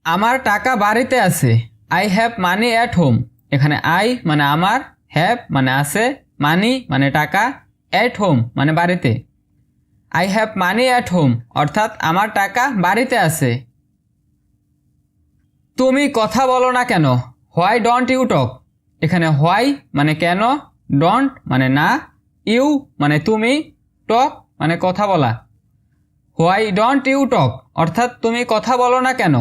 আমার টাকা বাড়িতে আছে। I have money at home. এখানে আই মানে আমার, হ্যাভ মানে আছে, মানি মানে টাকা, অ্যাট হোম মানে বাড়িতে। I have money at home অর্থাৎ আমার টাকা বাড়িতে আছে। তুমি কথা বলো না কেন? Why don't you talk. এখানে হোয়াই মানে কেন, ডোন্ট মানে না, ইউ মানে তুমি, টক মানে কথা বলা। হোয়াই ডোন্ট ইউ টক অর্থাৎ তুমি কথা বলো না কেন।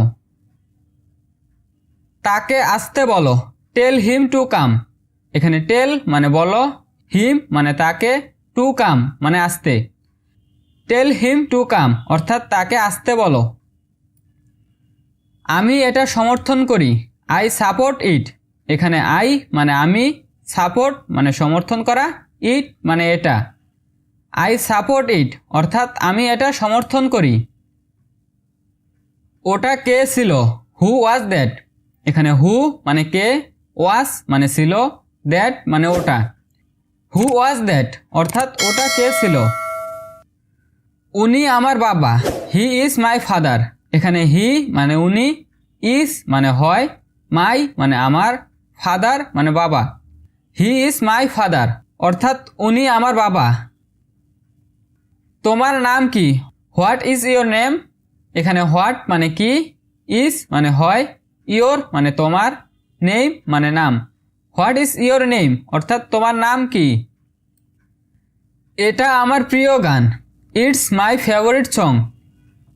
তাকে আসতে বলো। টেল হিম টু কাম। এখানে টেল মানে বলো, হিম মানে তাকে, টু কাম মানে আসতে। টেল হিম টু কাম অর্থাৎ তাকে আসতে বলো। আমি এটা সমর্থন করি। আই সাপোর্ট ইট। এখানে আই মানে আমি, সাপোর্ট মানে সমর্থন করা, ইট মানে এটা। আই সাপোর্ট ইট অর্থাৎ আমি এটা সমর্থন করি। ওটা কে ছিল? হু ওয়াজ দ্যাট। এখানে হু মানে কে, ওয়াজ মানে ছিল, দ্যাট মানে ওটা। হু ওয়াজ দ্যাট অর্থাৎ ওটা কে ছিল। উনি আমার বাবা। He is my father. এখানে হি মানে উনি, ইজ মানে হয়, মাই মানে আমার, ফাদার মানে বাবা। হি ইজ মাই ফাদার অর্থাৎ উনি আমার বাবা। তোমার নাম কি? What is your name. এখানে হোয়াট মানে কি, ইজ মানে হয়, ইয়োর মানে তোমার, নেম মানে নাম। হোয়াট ইজ ইয়োর নেম অর্থাৎ তোমার নাম কি। এটা আমার প্রিয় গান। It's my favourite song.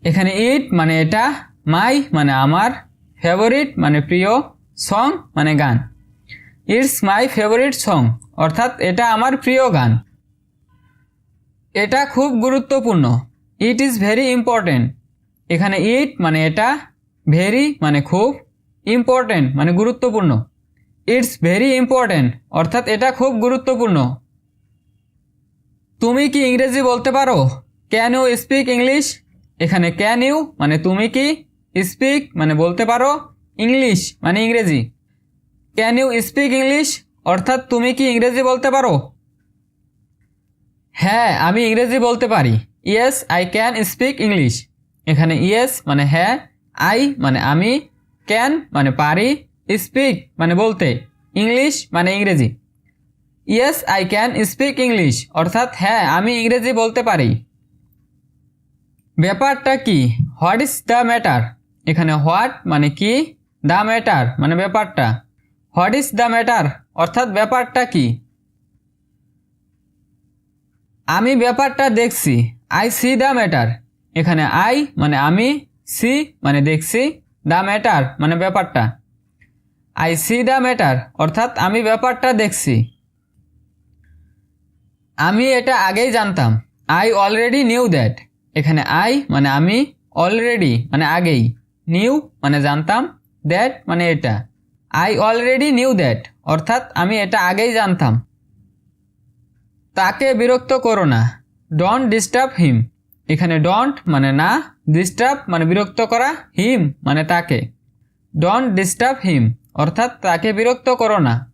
এখানে ইট মানে এটা, মাই মানে আমার, ফেভারিট মানে প্রিয়, সং মানে গান। ইটস মাই ফেভারিট সং অর্থাৎ এটা আমার প্রিয় গান। এটা খুব গুরুত্বপূর্ণ। It is very important. এখানে ইট মানে এটা, ভেরি মানে খুব, ইম্পর্টেন্ট মানে গুরুত্বপূর্ণ। ইটস ভেরি ইম্পর্টেন্ট অর্থাৎ এটা খুব গুরুত্বপূর্ণ। তুমি কি ইংরেজি বলতে পারো? Can you speak English. এখানে ক্যান ইউ মানে তুমি কি, স্পিক মানে বলতে পারো, ইংলিশ মানে ইংরেজি। ক্যান ইউ স্পিক ইংলিশ অর্থাৎ তুমি কি ইংরেজি বলতে পারো? হ্যাঁ আমি ইংরেজি বলতে পারি। Yes I can speak English. এখানে ইয়েস মানে হ্যাঁ, আই মানে আমি, ক্যান মানে পারি, স্পিক মানে বলতে, ইংলিশ মানে ইংরেজি। Yes I can speak English অর্থাৎ হ্যাঁ আমি ইংরেজি বলতে পারি। ব্যাপারটা কি? What is the matter. এখানে হোয়াট মানে কি, দ্য ম্যাটার মানে ব্যাপারটা। হোয়াট ইজ দ্য ম্যাটার অর্থাৎ ব্যাপারটা কি। আমি ব্যাপারটা দেখছি। I C the matter. এখানে আই মানে আমি, সি মানে দেখছি, দ্য ম্যাটার মানে ব্যাপারটা। আই সি দ্য ম্যাটার অর্থাৎ আমি ব্যাপারটা দেখছি। আমি এটা আগেই জানতাম। I already knew that. এখানে আই মানে আমি, অলরেডি মানে আগেই, নিউ মানে জানতাম, দ্যাট মানে এটা। আই অলরেডি নিউ দ্যাট অর্থাৎ আমি এটা আগেই জানতাম। তাকে বিরক্ত করো না। ডোন্ট ডিস্টার্ব হিম। এখানে ডোন্ট মানে না, ডিস্টার্ব মানে বিরক্ত করা, হিম মানে তাকে। ডোন্ট ডিস্টার্ব হিম অর্থাৎ তাকে বিরক্ত করো না।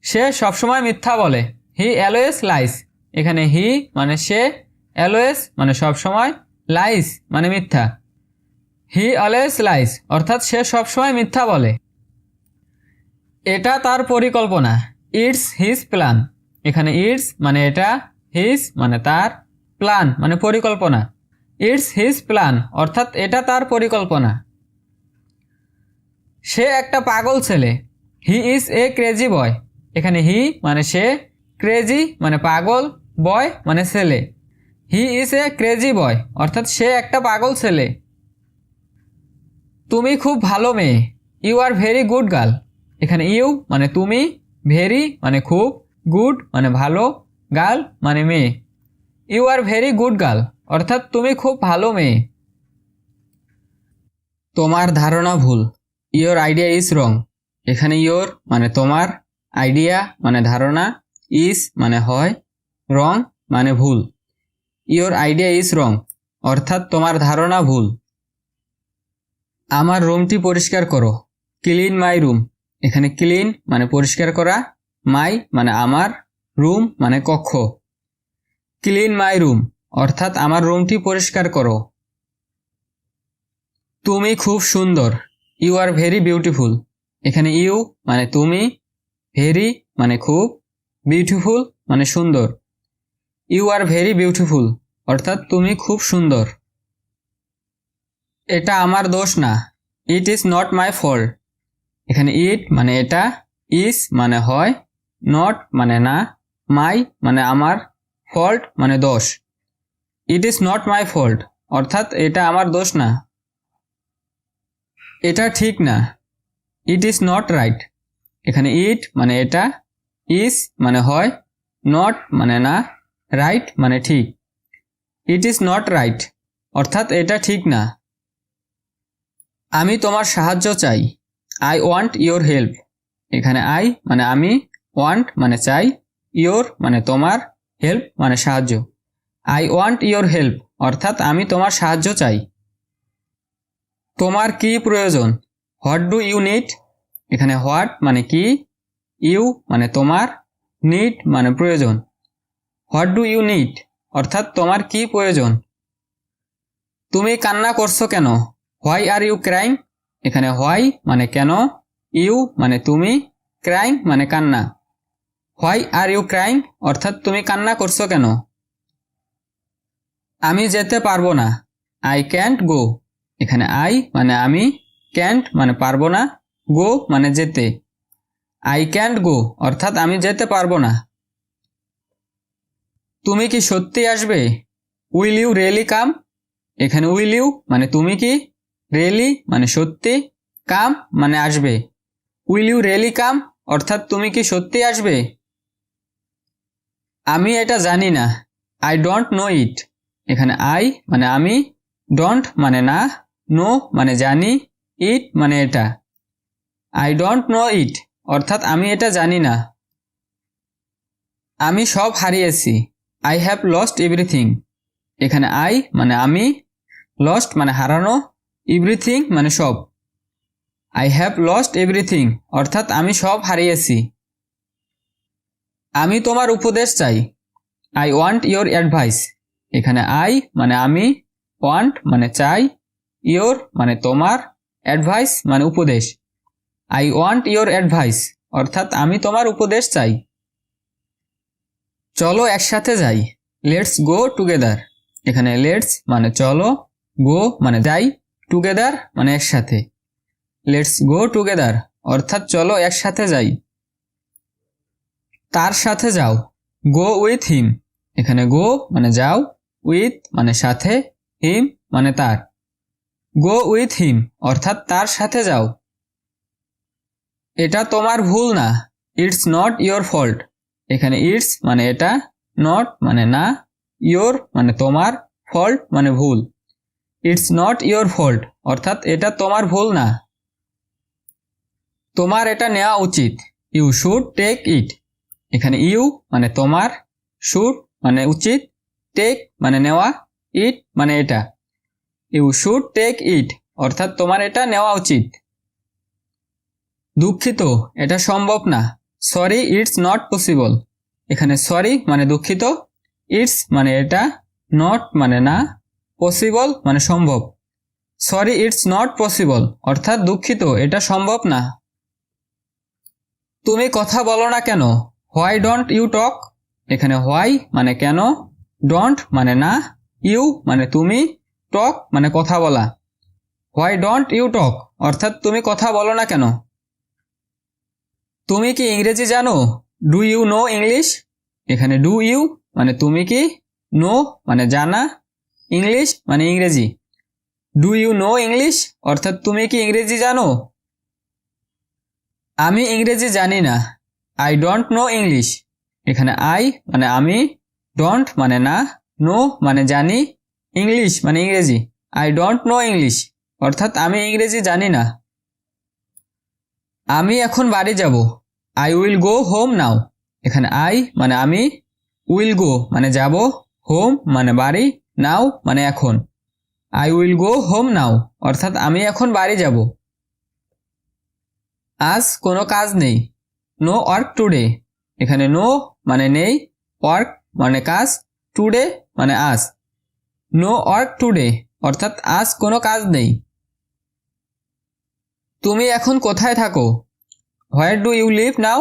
সে সবসময় মিথ্যা বলে। হি অ্যালওয়েজ লাইস। এখানে হি মানে সে, অ্যালওয়েজ মানে সবসময়, লাইস মানে মিথ্যা। হি অলওয়েজ লাইস অর্থাৎ সে সবসময় মিথ্যা বলে। এটা তার পরিকল্পনা। It's his plan. এখানে ইটস মানে এটা, হিজ মানে তার, প্ল্যান মানে পরিকল্পনা। ইটস হিজ প্ল্যান অর্থাৎ এটা তার পরিকল্পনা। সে একটা পাগল ছেলে। হি ইজ এ ক্রেজি বয়। এখানে হি মানে সে, ক্রেজি মানে পাগল, বয় মানে ছেলে। হি ইজ এ ক্রেজি বয় অর্থাৎ সে একটা পাগল ছেলে। তুমি খুব ভালো মেয়ে। You are very good girl. এখানে ইউ মানে তুমি, ভেরি মানে খুব, গুড মানে ভালো, গার্ল মানে মেয়ে। You are very good girl অর্থাৎ তুমি খুব ভালো মেয়ে। তোমার ধারণা ভুল। Your idea is wrong. এখানে ইয়োর মানে তোমার, আইডিয়া মানে ধারণা, ইজ মানে হয়, রং মানে ভুল। ইয়োর আইডিয়া ইজ রং অর্থাৎ তোমার ধারণা ভুল। আমার রুমটি পরিষ্কার করো। Clean my room. এখানে ক্লিন মানে পরিষ্কার করা, মাই মানে আমার, রুম মানে কক্ষ। ক্লিন মাই রুম অর্থাৎ আমার রুমটি পরিষ্কার করো। তুমি খুব সুন্দর, ইউ আর ভেরি বিউটিফুল। এখানে ইউ মানে তুমি, ভেরি মানে খুব, বিউটিফুল মানে সুন্দর। ইউ আর ভেরি বিউটিফুল অর্থাৎ তুমি খুব সুন্দর। এটা আমার দোষ না, it is not my fault. এখানে ইট মানে এটা, ইজ মানে হয়, নট মানে না, মাই মানে আমার, ফল্ট মানে দোষ। It is not my fault অর্থাৎ এটা আমার দোষ না। এটা ঠিক না, ইট ইজ নট রাইট। এখানে ইট মানে এটা, ইজ মানে হয়, নট মানে না, রাইট মানে ঠিক। ইট ইজ নট রাইট অর্থাৎ এটা ঠিক না। আমি তোমার সাহায্য চাই, আই ওয়ান্ট ইয়োর হেল্প। এখানে আই মানে আমি, ওয়ান্ট মানে চাই, ইয়োর মানে তোমার, হেল্প মানে সাহায্য। আই ওয়ান্ট ইয়োর হেল্প অর্থাৎ আমি তোমার সাহায্য চাই। তোমার কি প্রয়োজন, হোয়াট ডু ইউ নিড। এখানে হোয়াট মানে কি, ইউ মানে তোমার, নিড মানে প্রয়োজন। হোয়াট ডু ইউ নিড অর্থাৎ তোমার কি প্রয়োজন। তুমি কান্না করছো কেন, হোয়াই আর ইউ ক্রাইং। এখানে হোয়াই মানে কেন, ইউ মানে তুমি, ক্রাইং মানে কান্না। হোয়াই আর ইউ ক্রাইং অর্থাৎ তুমি কান্না করছো কেন। আমি যেতে পারবো না, আই ক্যান্ট গো। এখানে আই মানে আমি, ক্যান্ট মানে পারবো না, গো মানে যেতে। আই ক্যান্ট গো অর্থাৎ আমি যেতে পারবো না। তুমি কি সত্যি আসবে, উইল ইউ রিয়েলি কাম। এখানে উইল ইউ মানে তুমি কি, রিয়েলি মানে সত্যি, কাম মানে আসবে। উইল ইউ রিয়েলি কাম অর্থাৎ তুমি কি সত্যি আসবে। আমি এটা জানি না, আই ডোন্ট নো ইট। এখানে আই মানে আমি, ডোন্ট মানে না, নো মানে জানি, ইট মানে এটা। আই ডোন্ট নো ইট অর্থাৎ আমি এটা জানি না। আমি সব হারিয়েছি, আই হ্যাভ লস্ট এভরিথিং। এখানে আই মানে আমি, লস্ট মানে হারানো, এভরিথিং মানে সব। আই হ্যাভ লস্ট এভরিথিং অর্থাৎ আমি সব হারিয়েছি। আমি তোমার উপদেশ চাই, আই ওয়ান্ট ইয়োর অ্যাডভাইস। এখানে আই মানে আমি, ওয়ান্ট মানে চাই, ইয়োর মানে তোমার, অ্যাডভাইস মানে উপদেশ। আই ওয়ান্ট ইয়োর অ্যাডভাইস অর্থাৎ আমি তোমার উপদেশ চাই। চলো একসাথে যাই, লেটস গো টুগেদার। এখানে লেটস মানে চলো, গো মানে যাই, টুগেদার মানে একসাথে। লেটস গো টুগেদার অর্থাৎ চলো একসাথে যাই। তার সাথে যাও, গো উইথ হিম। এখানে গো মানে যাও, উইথ মানে সাথে, হিম মানে তার। গো উইথ হিম অর্থাৎ তার সাথে যাও। এটা তোমার ভুল না, ইটস নট ইয়োর ফল্ট। এখানে ইটস মানে এটা, নট মানে না, ইয়োর মানে তোমার, ফল্ট মানে ভুল। ইটস নট ইয়োর ফল্ট অর্থাৎ এটা তোমার ভুল না। তোমার এটা নেওয়া উচিত, ইউ শুড টেক ইট। এখানে ইউ মানে তোমার, শুড মানে উচিত, টেক মানে নেওয়া, ইট মানে এটা। ইউ শুড টেক ইট অর্থাৎ তোমার এটা নেওয়া উচিত। দুঃখিত, এটা সম্ভব না, সরি ইটস নট পসিবল। এখানে সরি মানে দুঃখিত, ইটস মানে এটা, নট মানে না, পসিবল মানে সম্ভব। সরি ইটস নট পসিবল অর্থাৎ দুঃখিত এটা সম্ভব না। তুমি কথা বলো না কেন, হোয়াই ডোন্ট ইউ টক। এখানে হোয়াই মানে কেন, ডোন্ট মানে না, ইউ মানে তুমি, টক মানে কথা বলা। হোয়াই ডোন্ট ইউ টক অর্থাৎ তুমি কথা বলো না কেন। তুমি কি ইংরেজি জানো, ডু ইউ নো ইংলিশ। এখানে ডু ইউ মানে তুমি কি, নো মানে জানা, ইংলিশ মানে ইংরেজি। ডু ইউ নো ইংলিশ অর্থাৎ তুমি কি ইংরেজি জানো। আমি ইংরেজি জানি না, আই ডোন্ট নো ইংলিশ। এখানে আই মানে আমি, ডোন্ট মানে না, নো মানে জানি, ইংলিশ মানে ইংরেজি। আই ডোন্ট নো ইংলিশ অর্থাৎ আমি ইংরেজি জানি না। আমি এখন বাড়ি যাব, I will go home now. এখানে আই মানে আমি, উইল গো মানে যাব, হোম মানে বাড়ি, নাও মানে এখন। I will go home now অর্থাৎ আমি এখন বাড়ি যাব। আজ কোনো কাজ নেই, নো ওয়ার্ক টুডে। এখানে নো মানে নেই, ওয়ার্ক মানে কাজ, টুডে মানে আজ। নো ওয়ার্ক টুডে অর্থাৎ আজ কোনো কাজ নেই। তুমি এখন কোথায় থাকো? হোয়ার ডু ইউ লিভ নাও?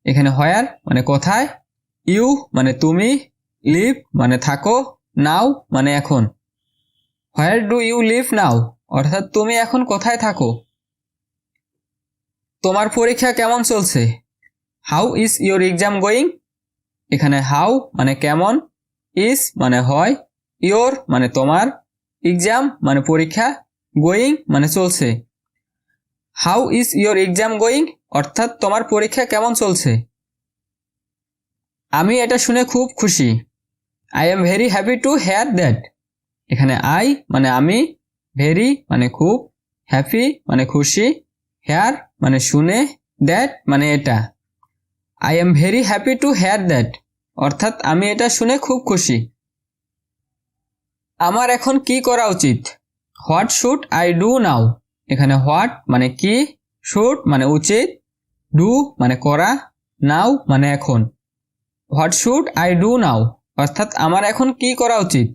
এখানে হোয়ার মানে কোথায়, ইউ মানে তুমি, লিভ মানে থাকো, নাও মানে এখন। হোয়ার ডু ইউ লিভ নাও অর্থাৎ তুমি এখন কোথায় থাকো। তোমার পরীক্ষা কেমন চলছে? How is your exam going? এখানে হাউ মানে কেমন, ইজ মানে হয়, ইয়োর মানে তোমার, এক্সাম মানে পরীক্ষা, গোয়িং মানে চলছে। How is your exam going অর্থাৎ তোমার পরীক্ষা কেমন চলছে। আমি এটা শুনে খুব খুশি। I am very happy to hear that. এখানে আই মানে আমি, ভেরি মানে খুব, হ্যাপি মানে খুশি, হেয়ার মানে শুনে, দ্যাট মানে এটা। I am very happy to hear that অর্থাৎ আমি এটা শুনে খুব খুশি। আমার এখন কি করা উচিত? What should I do now? এখানে হোয়াট মানে কি, শুড মানে উচিত, ডু মানে করা, নাও মানে এখন। What should I do now অর্থাৎ আমার এখন কি করা উচিত।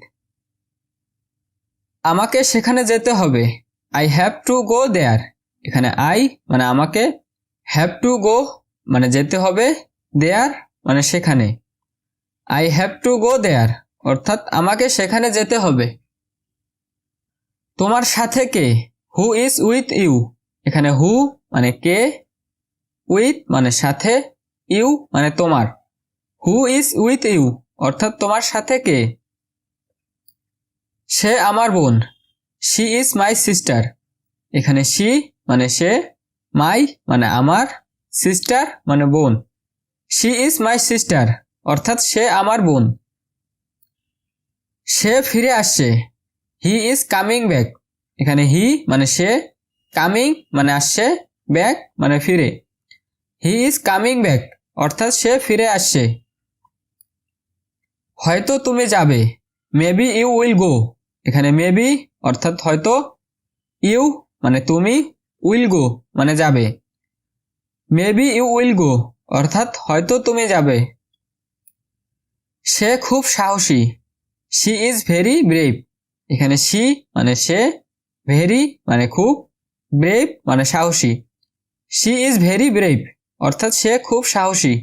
আমাকে সেখানে যেতে হবে। আই হ্যাভ টু গো দেয়ার। এখানে আই মানে আমাকে, হ্যাভ টু গো মানে যেতে হবে, দেয়ার মানে সেখানে। I have to go there অর্থাৎ আমাকে সেখানে যেতে হবে। তোমার সাথে কে? Who is with you? এখানে হু মানে কে, উইথ মানে সাথে, ইউ মানে তোমার। হু ইজ উইথ ইউ অর্থাৎ তোমার সাথে কে? সে আমার বোন। She is my sister. এখানে শি মানে সে, মাই মানে আমার, সিস্টার মানে বোন। শি ইজ মাই সিস্টার অর্থাৎ সে আমার বোন। সে ফিরে আসছে। He is coming back. এখানে হি মানে সে, কামিং মানে আসছে, ব্যাক মানে ফিরে। হি ইজ কামিং ব্যাক অর্থাৎ সে ফিরে আসছে। হয়তো তুমি যাবে। Maybe you will go. এখানে মেবি অর্থাৎ হয়তো, ইউ মানে তুমি, উইল গো মানে যাবে। মেবি ইউ উইল গো অর্থাৎ হয়তো তুমি যাবে। সে খুব সাহসী। She is very brave. এখানে শি মানে সে, ভেরি মানে খুব, ব্রেভ মানে সাহসী। শি ইজ ভেরি ব্রেভ অর্থাৎ সে খুব সাহসী।